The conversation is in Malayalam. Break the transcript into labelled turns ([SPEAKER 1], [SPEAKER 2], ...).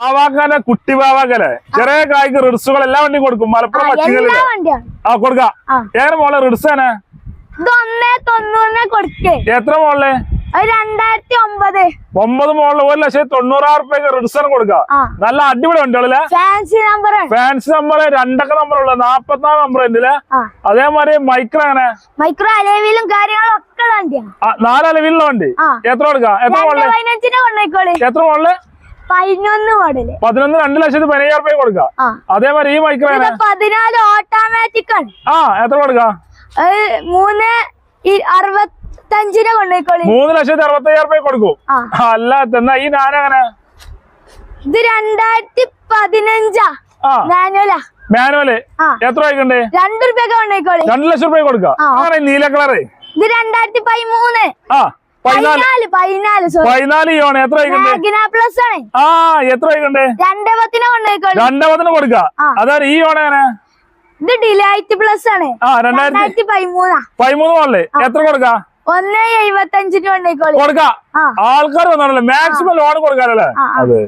[SPEAKER 1] പാവാക്കാനെ കുട്ടി പാവാക്കലെ ചെറിയ കായ്ക്ക് റിഡ്സുകൾ എല്ലാ വണ്ടിയും കൊടുക്കും. മലപ്പുറം പച്ചികളില് കൊടുക്കാം. ഏറെ മോളെ റിഡ്സാണ് എത്ര മോളില്? 9 മോളില് 1,90,000 റിഡ്സാണ് കൊടുക്കുക. നല്ല അടിപൊളി വണ്ടികളിലെ ഫാൻസി നമ്പർ 2 നമ്പർ ഉള്ള 44 നമ്പർ ഉണ്ടല്ലേ. അതേമാതിരി മൈക്രോ അങ്ങനെ
[SPEAKER 2] മൈക്രോ അലവിലും കാര്യങ്ങളൊക്കെ
[SPEAKER 1] 4 അലവിലുള്ള വണ്ടി എത്ര കൊടുക്കാം? എത്ര മോളില്? എത്ര മോളില്?
[SPEAKER 2] 11 മോഡല്
[SPEAKER 1] 11 2,15,000 കൊടുക്കാം. അതേമാതിരി ഈ മൈക്രോ
[SPEAKER 2] 14 ഓട്ടോമാറ്റിക് ആണ്.
[SPEAKER 1] എത്ര കൊടുക്കാം?
[SPEAKER 2] 3,65 കൊണ്ടുപോയിക്കോളി.
[SPEAKER 1] 3,65,000 കൊടുക്കും. അല്ല എന്നാ ഈ ഞാനങ്ങനെ
[SPEAKER 2] ഇത് 2015
[SPEAKER 1] മാനുവല് എത്ര രൂപയ്ക്കുണ്ട്?
[SPEAKER 2] 2 രൂപയൊക്കെ കൊണ്ടുപോയിക്കോളി.
[SPEAKER 1] 2 ലക്ഷം രൂപ കൊടുക്കാം. അങ്ങനെ നീല കളറ്
[SPEAKER 2] ഇത് 2013
[SPEAKER 1] 14 യോണ് എത്ര
[SPEAKER 2] പ്ലസ് ആണ്.
[SPEAKER 1] എത്ര രൂപയ്ക്കുണ്ട്?
[SPEAKER 2] 210 കൊണ്ടുപോയിക്കോളി.
[SPEAKER 1] 210 കൊടുക്കാം. അതായത് ഈ യോണ് എങ്ങനെ?
[SPEAKER 2] ഇത് ഡിലൈറ്റ് പ്ലസ് ആണ്.
[SPEAKER 1] 2013 മോഡല് എത്ര കൊടുക്കാം?
[SPEAKER 2] 1,75 കൊണ്ടുപോയിക്കോളി.
[SPEAKER 1] കൊടുക്കാം. ആൾക്കാർ വന്നാണല്ലോ മാക്സിമം ലോൺ കൊടുക്കാനല്ലേ. അതെ.